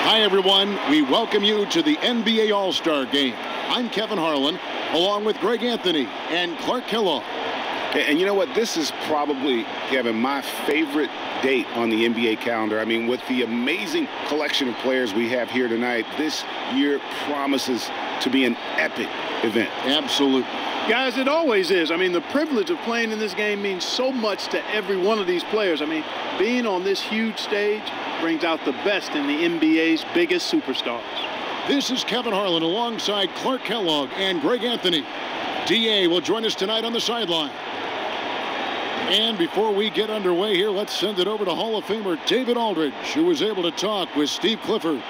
Hi, everyone. We welcome you to the NBA All-Star Game. I'm Kevin Harlan, along with Greg Anthony and Clark Kellogg. And you know what? This is probably, Kevin, my favorite date on the NBA calendar. I mean, with the amazing collection of players we have here tonight, this year promises to be an epic event. Absolutely. Guys, it always is. I mean, the privilege of playing in this game means so much to every one of these players. I mean, being on this huge stage brings out the best in the NBA's biggest superstars. This is Kevin Harlan alongside Clark Kellogg and Greg Anthony. DA will join us tonight on the sideline. And before we get underway here, let's send it over to Hall of Famer David Aldridge, who was able to talk with Steve Clifford.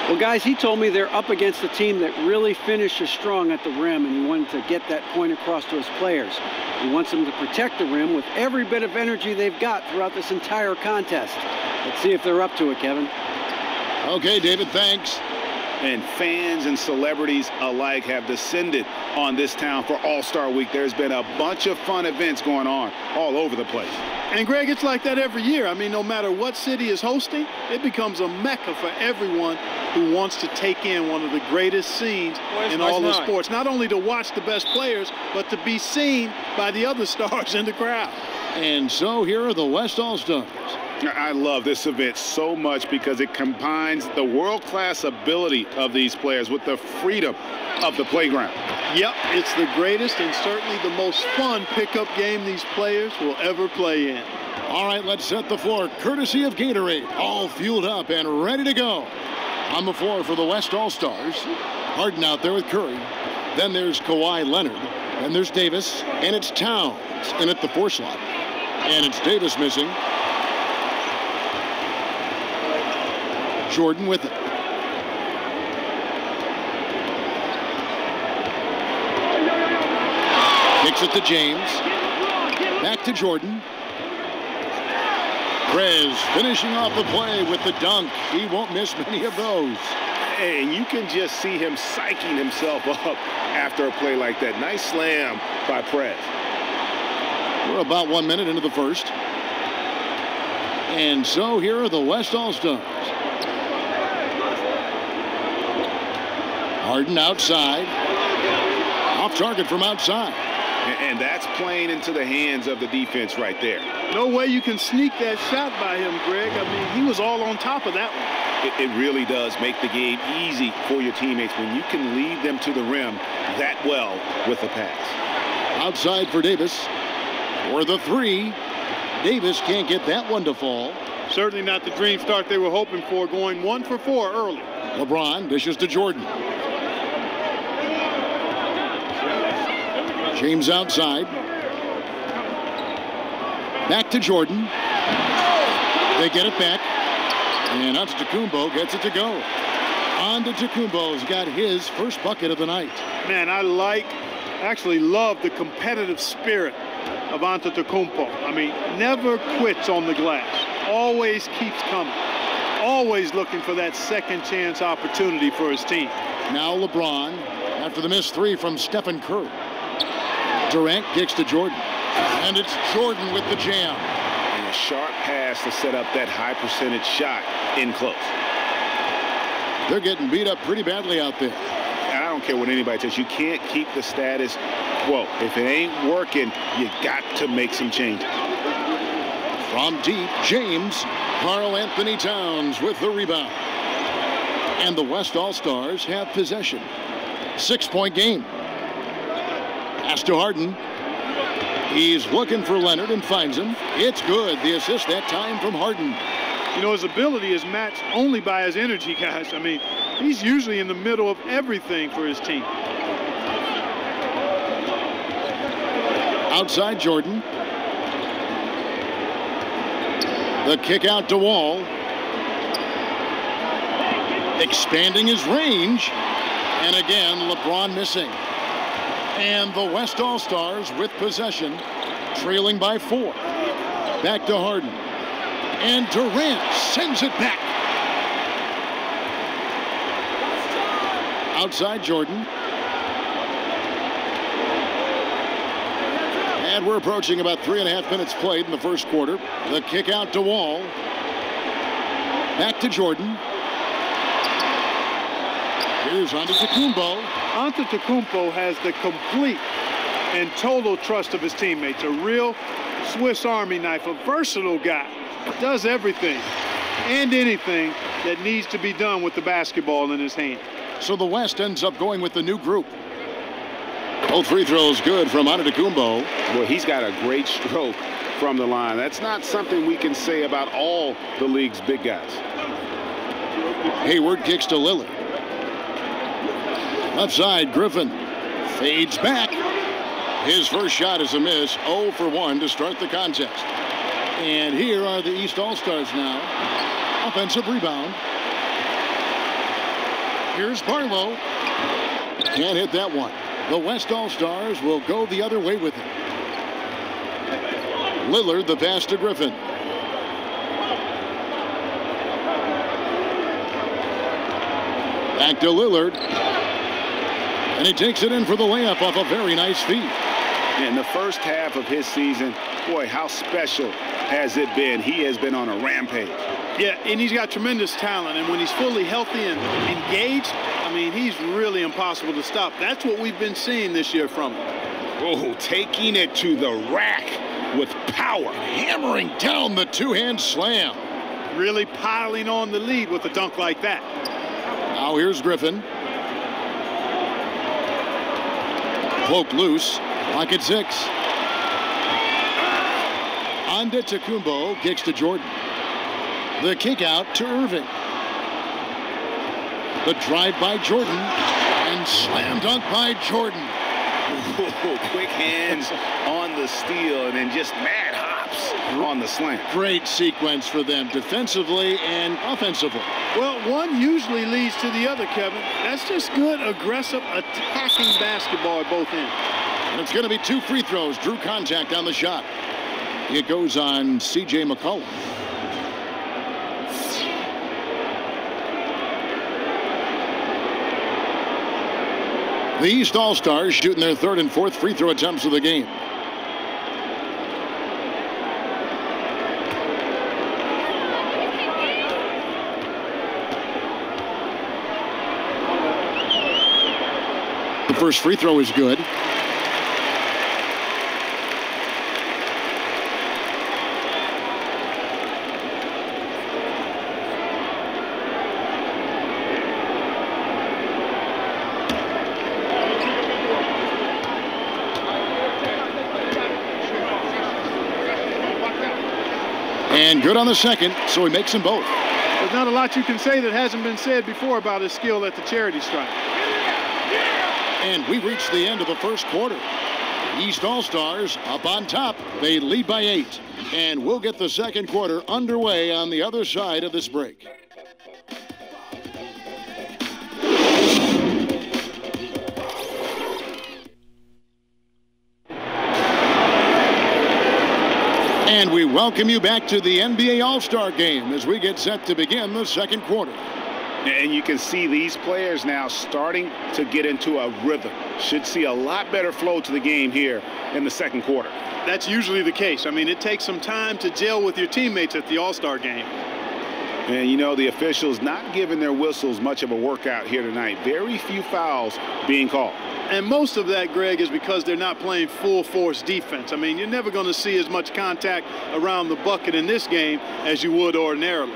Well, guys, he told me they're up against a team that really finishes strong at the rim, and he wanted to get that point across to his players. He wants them to protect the rim with every bit of energy they've got throughout this entire contest. Let's see if they're up to it, Kevin. Okay, David, thanks. And fans and celebrities alike have descended on this town for All-Star Week. There's been a bunch of fun events going on all over the place. And, Greg, it's like that every year. I mean, no matter what city is hosting, it becomes a mecca for everyone who wants to take in one of the greatest scenes in all of sports. Not only to watch the best players, but to be seen by the other stars in the crowd. And so here are the West All-Stars. I love this event so much because it combines the world-class ability of these players with the freedom of the playground. Yep, it's the greatest and certainly the most fun pickup game these players will ever play in. All right, let's set the floor. Courtesy of Gatorade, all fueled up and ready to go. On the floor for the West All-Stars, Harden out there with Curry. Then there's Kawhi Leonard. Then there's Davis, and it's Towns in at the 4 slot. And it's Davis missing. Jordan with it. Kicks it to James. Back to Jordan. Prez finishing off the play with the dunk. He won't miss many of those. And you can just see him psyching himself up after a play like that. Nice slam by Prez. We're about 1 minute into the first. And so here are the West All-Stars. Harden outside. Off target from outside. And that's playing into the hands of the defense right there. No way you can sneak that shot by him, Greg. I mean, he was all on top of that one. It really does make the game easy for your teammates when you can lead them to the rim that well with a pass. Outside for Davis. For the 3. Davis can't get that one to fall. Certainly not the dream start they were hoping for, going 1 for 4 early. LeBron dishes to Jordan. James outside. Back to Jordan. They get it back. And Antetokounmpo gets it to go. Antetokounmpo's got his first bucket of the night. Man, actually love the competitive spirit of Antetokounmpo. I mean, never quits on the glass. Always keeps coming. Always looking for that second chance opportunity for his team. Now LeBron after the missed 3 from Stephen Curry. Durant kicks to Jordan. And it's Jordan with the jam. And a sharp pass to set up that high percentage shot in close. They're getting beat up pretty badly out there. And I don't care what anybody says. You can't keep the status quo. If it ain't working, you got to make some changes. From deep, James. Karl Anthony Towns with the rebound. And the West All-Stars have possession. 6-point game. Pass to Harden. He's looking for Leonard and finds him. It's good. The assist that time from Harden. You know, his ability is matched only by his energy, guys. I mean, he's usually in the middle of everything for his team. Outside Jordan. The kick out to Wall. Expanding his range. And again, LeBron missing. And the West All-Stars with possession, trailing by 4. Back to Harden. And Durant sends it back. Outside Jordan. And we're approaching about 3.5 minutes played in the first quarter. The kick out to Wall. Back to Jordan. Here's Antetokounmpo. Antetokounmpo has the complete and total trust of his teammates. A real Swiss Army knife, a versatile guy. Does everything and anything that needs to be done with the basketball in his hand. So the West ends up going with the new group. Both free throws good from Antetokounmpo. Well, he's got a great stroke from the line. That's not something we can say about all the league's big guys. Hayward kicks to Lillard. Left side, Griffin fades back. His first shot is a miss. 0 for 1 to start the contest. And here are the East All-Stars now. Offensive rebound. Here's Barlow. Can't hit that one. The West All-Stars will go the other way with it. Lillard, the pass to Griffin. Back to Lillard. And he takes it in for the layup off a very nice feed. In the first half of his season, boy, how special has it been? He has been on a rampage. Yeah, and he's got tremendous talent. And when he's fully healthy and engaged, I mean, he's really impossible to stop. That's what we've been seeing this year from him. Oh, taking it to the rack with power. Hammering down the two-hand slam. Really piling on the lead with a dunk like that. Now here's Griffin. Cloak loose. Pocket 6. Antetokounmpo kicks to Jordan. The kick out to Irving. The drive by Jordan. And slam dunk by Jordan. Ooh, quick hands on the steal and then just mad hops on the slam. Great sequence for them defensively and offensively. Well, one usually leads to the other, Kevin. That's just good, aggressive, attacking basketball at both ends. And it's going to be 2 free throws. Drew contact on the shot. It goes on C.J. McCollum. The East All-Stars shooting their 3rd and 4th free throw attempts of the game. The first free throw is good. And good on the second, so he makes them both. There's not a lot you can say that hasn't been said before about his skill at the charity stripe. And we reached the end of the first quarter. The East All-Stars up on top. They lead by 8. And we'll get the second quarter underway on the other side of this break. And we welcome you back to the NBA All-Star Game as we get set to begin the second quarter. And you can see these players now starting to get into a rhythm. Should see a lot better flow to the game here in the second quarter. That's usually the case. I mean, it takes some time to gel with your teammates at the All-Star Game. And, you know, the officials not giving their whistles much of a workout here tonight. Very few fouls being called. And most of that, Greg, is because they're not playing full-force defense. I mean, you're never going to see as much contact around the bucket in this game as you would ordinarily.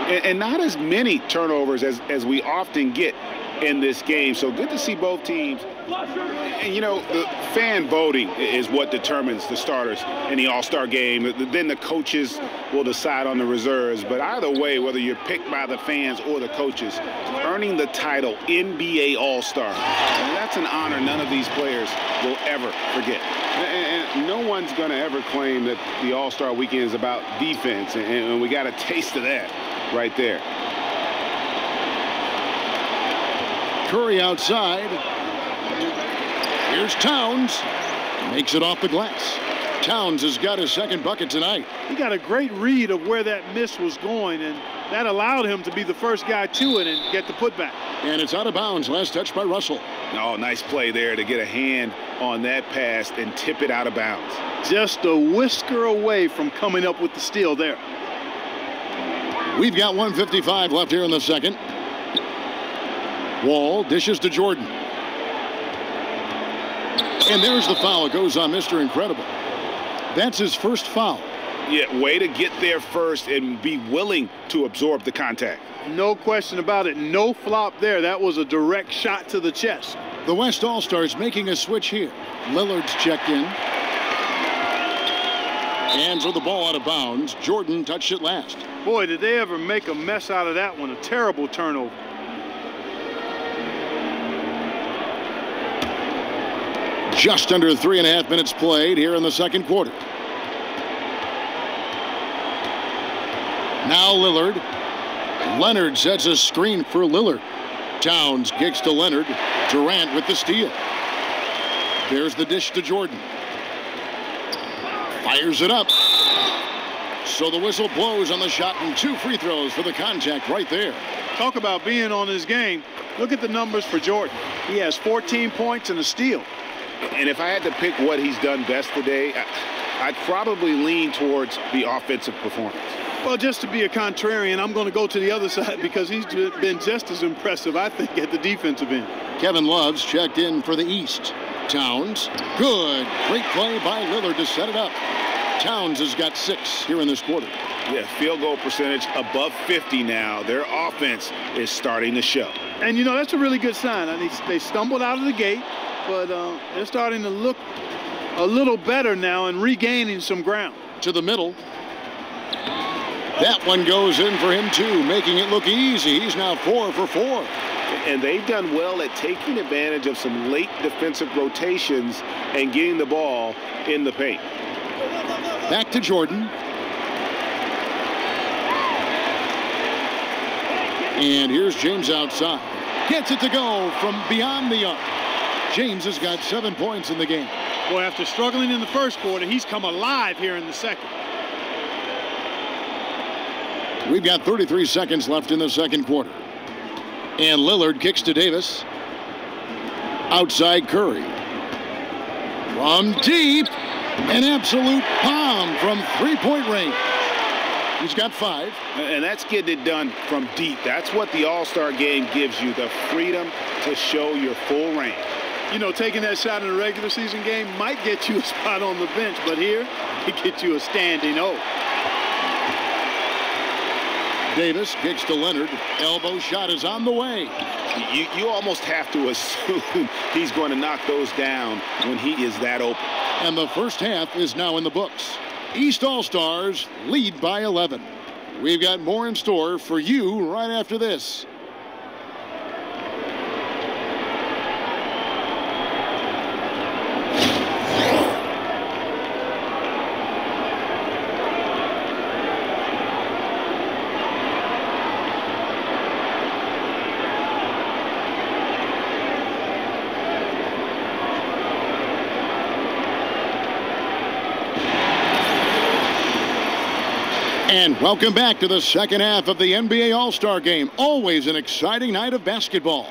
And not as many turnovers as we often get in this game. So good to see both teams. And, you know, the fan voting is what determines the starters in the All-Star game. Then the coaches will decide on the reserves. But either way, whether you're picked by the fans or the coaches, earning the title NBA All-Star, that's an honor none of these players will ever forget. And no one's going to ever claim that the All-Star weekend is about defense. And we got a taste of that right there. Curry outside. Here's Towns. Makes it off the glass. Towns has got his second bucket tonight. He got a great read of where that miss was going, and that allowed him to be the first guy to it and get the putback. And it's out of bounds. Last touch by Russell. Oh, nice play there to get a hand on that pass and tip it out of bounds. Just a whisker away from coming up with the steal there. We've got 1:55 left here in the second. Wall dishes to Jordan. And there's the foul. It goes on Mr. Incredible. That's his first foul. Yeah, way to get there first and be willing to absorb the contact. No question about it. No flop there. That was a direct shot to the chest. The West All-Stars making a switch here. Lillard's checked in. Hands with the ball out of bounds. Jordan touched it last. Boy, did they ever make a mess out of that one. A terrible turnover. Just under 3.5 minutes played here in the second quarter. Now Lillard. Leonard sets a screen for Lillard. Towns kicks to Leonard. Durant with the steal. There's the dish to Jordan. Fires it up. So the whistle blows on the shot and 2 free throws for the contact right there. Talk about being on his game. Look at the numbers for Jordan. He has 14 points and a steal. And if I had to pick what he's done best today, I'd probably lean towards the offensive performance. Well, just to be a contrarian, I'm going to go to the other side because he's been just as impressive, I think, at the defensive end. Kevin Love's checked in for the East. Towns, good. Great play by Lillard to set it up. Towns has got 6 here in this quarter. Yeah, field goal percentage above 50 now. Their offense is starting to show. And, you know, that's a really good sign. I mean, they stumbled out of the gate, but they're starting to look a little better now and regaining some ground. To the middle. That one goes in for him, too, making it look easy. He's now 4 for 4. And they've done well at taking advantage of some late defensive rotations and getting the ball in the paint. Back to Jordan. And here's James outside. Gets it to go from beyond the arc. James has got 7 points in the game. Boy, after struggling in the first quarter, he's come alive here in the second. We've got 33 seconds left in the second quarter. And Lillard kicks to Davis. Outside Curry. From deep. An absolute bomb from 3-point range. He's got 5. And that's getting it done from deep. That's what the All-Star game gives you, the freedom to show your full range. You know, taking that shot in a regular season game might get you a spot on the bench, but here, it gets you a standing O. Davis kicks to Leonard. Elbow shot is on the way. You almost have to assume he's going to knock those down when he is that open. And the first half is now in the books. East All-Stars lead by 11. We've got more in store for you right after this. And welcome back to the second half of the NBA All-Star Game. Always an exciting night of basketball.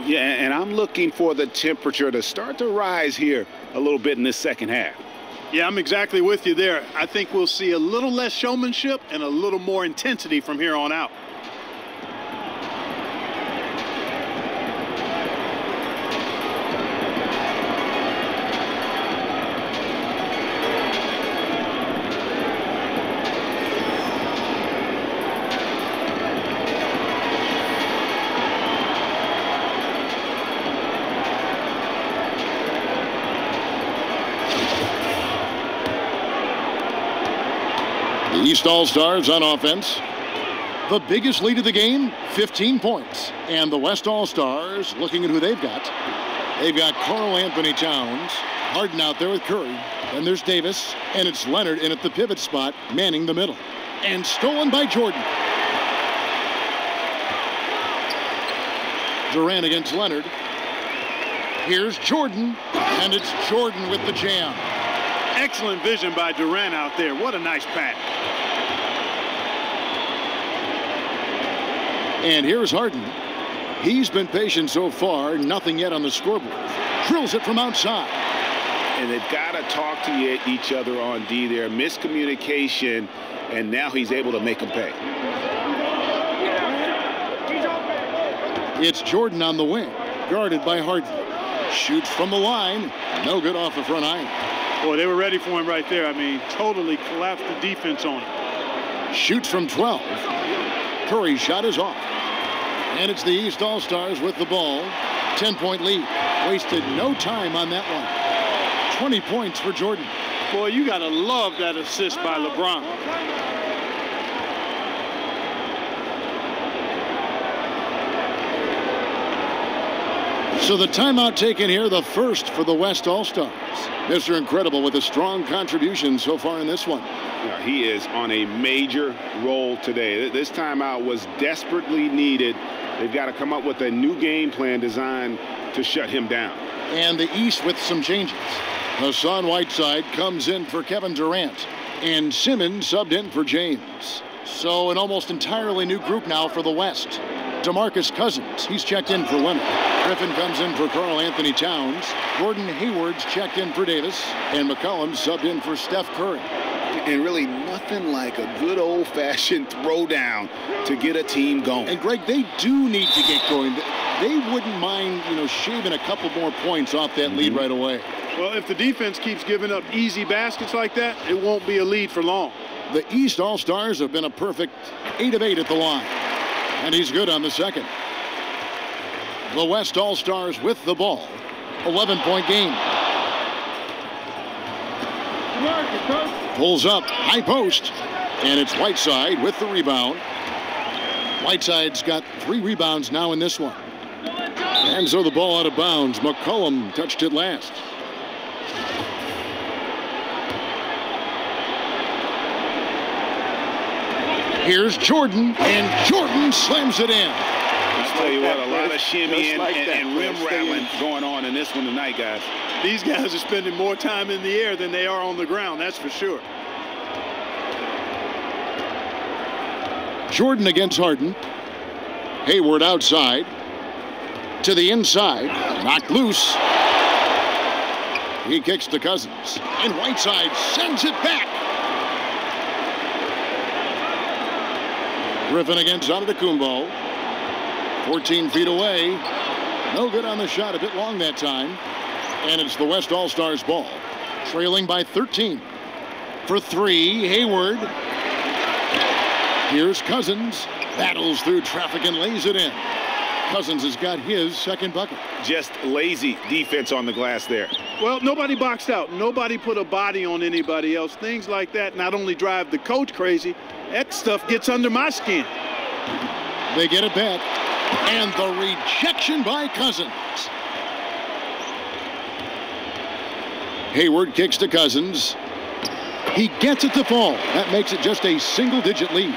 Yeah, and I'm looking for the temperature to start to rise here a little bit in this second half. Yeah, I'm exactly with you there. I think we'll see a little less showmanship and a little more intensity from here on out. East All-Stars on offense. The biggest lead of the game, 15 points. And the West All-Stars, looking at who they've got. They've got Karl Anthony Towns, Harden out there with Curry. Then there's Davis, and it's Leonard in at the pivot spot, manning the middle. And stolen by Jordan. Durant against Leonard. Here's Jordan, and it's Jordan with the jam. Excellent vision by Durant out there. What a nice pass. And here's Harden. He's been patient so far. Nothing yet on the scoreboard. Drills it from outside. And they've got to talk to each other on D there. Miscommunication, and now he's able to make them pay. It's Jordan on the wing, guarded by Harden. Shoots from the line. No good off the front iron. Boy, they were ready for him right there. I mean, totally collapsed the defense on him. Shoots from 12. Curry's shot is off. And it's the East All-Stars with the ball. 10-point lead. Wasted no time on that one. 20 points for Jordan. Boy, you got to love that assist by LeBron. So the timeout taken here, the first for the West All-Stars. Mr. Incredible with a strong contribution so far in this one. Yeah, he is on a major roll today. This timeout was desperately needed. They've got to come up with a new game plan designed to shut him down. And the East with some changes. Hassan Whiteside comes in for Kevin Durant, and Simmons subbed in for James. So an almost entirely new group now for the West. DeMarcus Cousins, he's checked in for Leonard. Griffin comes in for Karl Anthony Towns. Gordon Hayward's checked in for Davis, and McCollum subbed in for Steph Curry. And really nothing like a good old-fashioned throwdown to get a team going. And Greg, they do need to get going. They wouldn't mind, shaving a couple more points off that lead right away. Well, if the defense keeps giving up easy baskets like that, it won't be a lead for long. The East All-Stars have been a perfect 8 of 8 at the line. And he's good on the second. The West All-Stars with the ball. 11-point game. Pulls up, high post. And it's Whiteside with the rebound. Whiteside's got 3 rebounds now in this one. And so the ball out of bounds. McCollum touched it last. Here's Jordan, and Jordan slams it in. I'll tell you what, a lot of shimmy and rim rattling going on in this one tonight, guys. These guys are spending more time in the air than they are on the ground, that's for sure. Jordan against Harden. Hayward outside. To the inside. Knocked loose. He kicks to Cousins. And Whiteside sends it back. Griffin against Antetokounmpo. 14 feet away. No good on the shot. A bit long that time. And it's the West All-Stars ball. Trailing by 13. For 3, Hayward. Here's Cousins. Battles through traffic and lays it in. Cousins has got his second bucket. Just lazy defense on the glass there. Well, nobody boxed out. Nobody put a body on anybody else. Things like that not only drive the coach crazy, that stuff gets under my skin. They get it back. And the rejection by Cousins. Hayward kicks to Cousins. He gets it to fall. That makes it just a single-digit lead.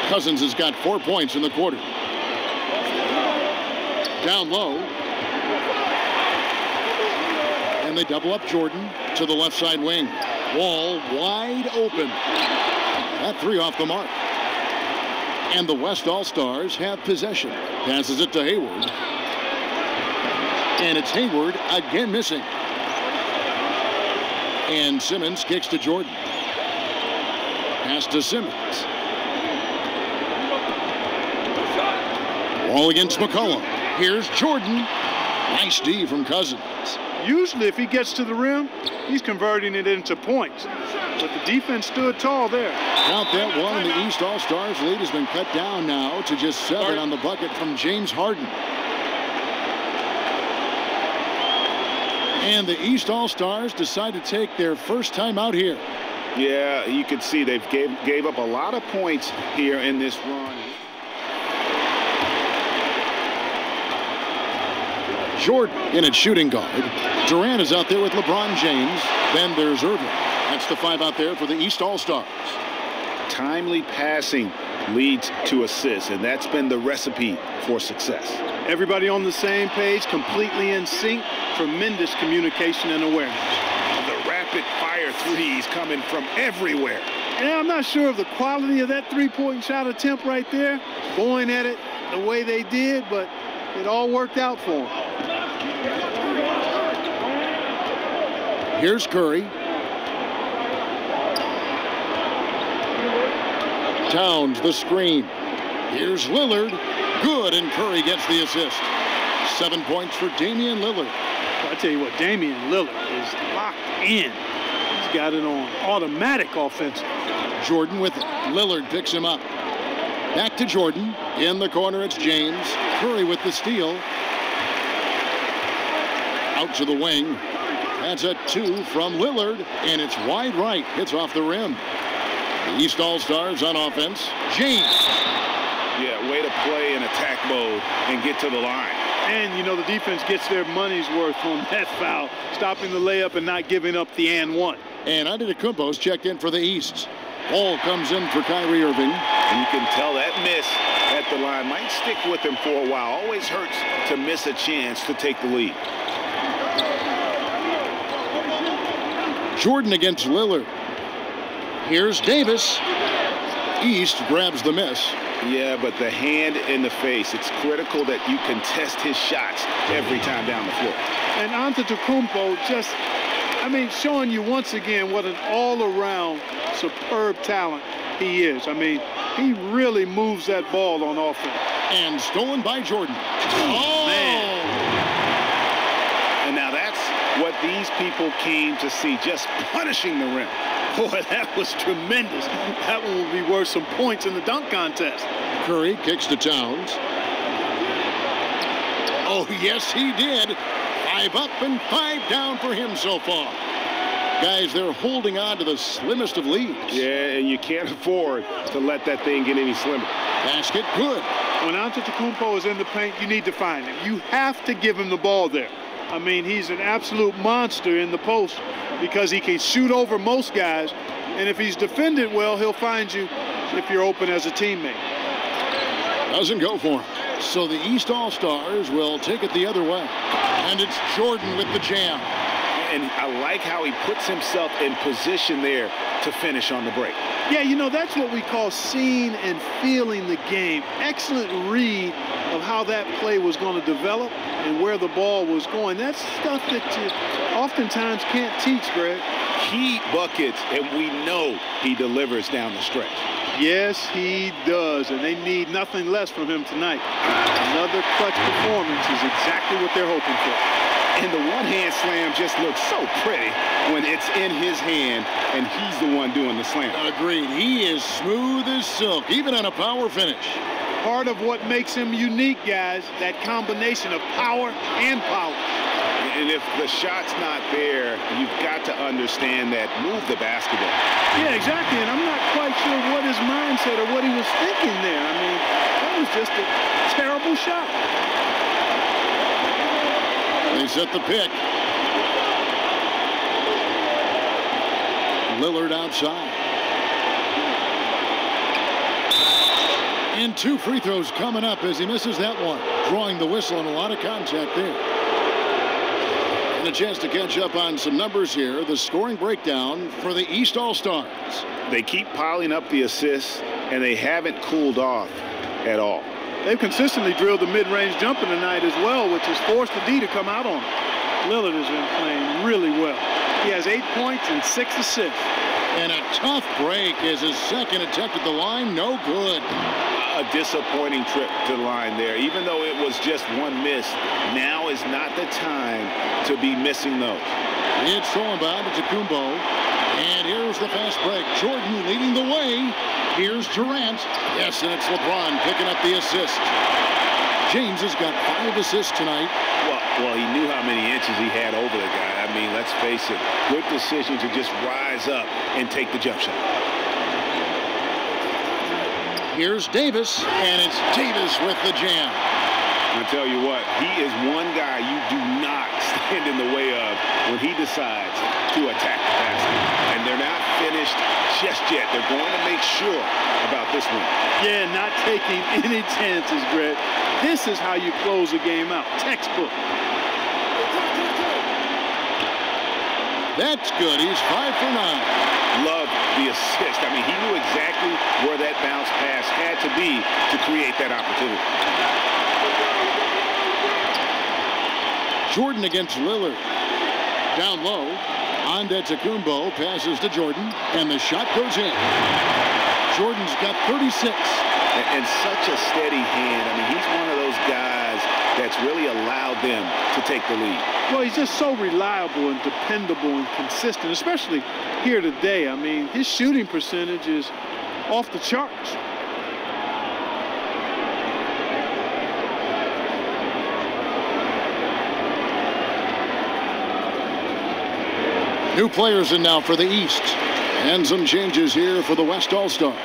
Cousins has got 4 points in the quarter. Down low. And they double up Jordan to the left side wing. Wall wide open. That 3 off the mark. And the West All-Stars have possession. Passes it to Hayward. And it's Hayward again missing. And Simmons kicks to Jordan. Pass to Simmons. Wall against McCollum. Here's Jordan. Nice D from Cousins. Usually if he gets to the rim, he's converting it into points. But the defense stood tall there. Count that one, and the East All-Stars lead has been cut down now to just 7 on the bucket from James Harden. And the East All-Stars decide to take their first time out here. Yeah, you can see they've gave up a lot of points here in this run. Jordan in at shooting guard. Durant is out there with LeBron James. Then there's Irving. That's the 5 out there for the East All-Stars. Timely passing leads to assists, and that's been the recipe for success. Everybody on the same page, completely in sync. Tremendous communication and awareness. The rapid-fire threes coming from everywhere. Yeah, I'm not sure of the quality of that three-point shot attempt right there, going at it the way they did, but it all worked out for him. Here's Curry. Towns the screen. Here's Lillard. Good, and Curry gets the assist. 7 points for Damian Lillard. I tell you what, Damian Lillard is locked in. He's got it on automatic offensive. Jordan with it. Lillard picks him up. Back to Jordan. In the corner, it's James. Curry with the steal. Out to the wing. That's a 2 from Lillard, and it's wide right. It's off the rim. The East All-Stars on offense. James. Yeah, way to play in attack mode and get to the line. And, you know, the defense gets their money's worth on that foul, stopping the layup and not giving up the and one. And Antetokounmpo's checked in for the East. Ball comes in for Kyrie Irving. And you can tell that miss at the line might stick with him for a while. Always hurts to miss a chance to take the lead. Jordan against Lillard. Here's Davis. East grabs the miss. Yeah, but the hand in the face, it's critical that you contest his shots every time down the floor. And Antetokounmpo just, I mean, showing you once again what an all-around superb talent he is. I mean, he really moves that ball on offense. And stolen by Jordan. Oh, man. And now that's what these people came to see, just punishing the rim. Boy, that was tremendous. That one will be worth some points in the dunk contest. Curry kicks to Towns. Oh, yes, he did. 5 up and 5 down for him so far. Guys, they're holding on to the slimmest of leads. Yeah, and you can't afford to let that thing get any slimmer. Basket good. When Antetokounmpo is in the paint, you need to find him. You have to give him the ball there. I mean, he's an absolute monster in the post because he can shoot over most guys. And if he's defended well, he'll find you if you're open as a teammate. Doesn't go for him. So the East All-Stars will take it the other way. And it's Jordan with the jam. And I like how he puts himself in position there to finish on the break. Yeah, you know, that's what we call seeing and feeling the game. Excellent read of how that play was going to develop and where the ball was going. That's stuff that you oftentimes can't teach, Greg. Key buckets, and we know he delivers down the stretch. Yes, he does, and they need nothing less from him tonight. Another clutch performance is exactly what they're hoping for. And the one-hand slam just looks so pretty when it's in his hand and he's the one doing the slam. Agreed. He is smooth as silk, even on a power finish. Part of what makes him unique, guys, that combination of power and power. And if the shot's not there, you've got to understand that. Move the basketball. Yeah, exactly. And I'm not quite sure what his mindset or what he was thinking there. I mean, that was just a terrible shot. They set the pick. Lillard outside. And 2 free throws coming up as he misses that one. Drawing the whistle and a lot of contact there. And a chance to catch up on some numbers here. The scoring breakdown for the East All-Stars. They keep piling up the assists, and they haven't cooled off at all. They've consistently drilled the mid-range jumper tonight as well, which has forced the D to come out on him. Lillard has been playing really well. He has 8 points and 6 assists. And a tough break as his second attempt at the line, no good. A disappointing trip to the line there. Even though it was just one miss, now is not the time to be missing those. It's thrown by Antetokounmpo. And here's the fast break. Jordan leading the way. Here's Durant. Yes, and it's LeBron picking up the assist. James has got 5 assists tonight. Well, he knew how many inches he had over the guy. I mean, let's face it, good decision to just rise up and take the jump shot. Here's Davis, and it's Davis with the jam. I'm going to tell you what, he is one guy you do not stand in the way of when he decides to attack the basket. And they're not finished just yet. They're going to make sure about this one. Yeah, not taking any chances, Greg. This is how you close a game out. Textbook. That's good. He's 5 for 9. Love the assist. I mean, he knew exactly where that bounce pass had to be to create that opportunity. Jordan against Lillard. Down low. Antetokounmpo passes to Jordan, and the shot goes in. Jordan's got 36. And such a steady hand. I mean, he's one of those guys that's really allowed them to take the lead. Well, he's just so reliable and dependable and consistent, especially here today. I mean, his shooting percentage is off the charts. New players in now for the East. And some changes here for the West All-Stars.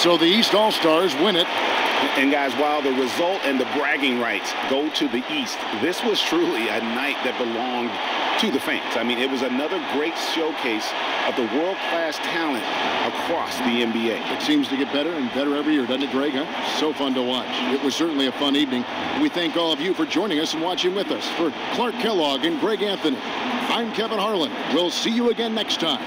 So the East All-Stars win it. And guys, while the result and the bragging rights go to the East, this was truly a night that belonged to the fans. I mean, it was another great showcase of the world-class talent across the NBA. It seems to get better and better every year, doesn't it, Greg? Huh? So fun to watch. It was certainly a fun evening. We thank all of you for joining us and watching with us. For Clark Kellogg and Greg Anthony, I'm Kevin Harlan. We'll see you again next time.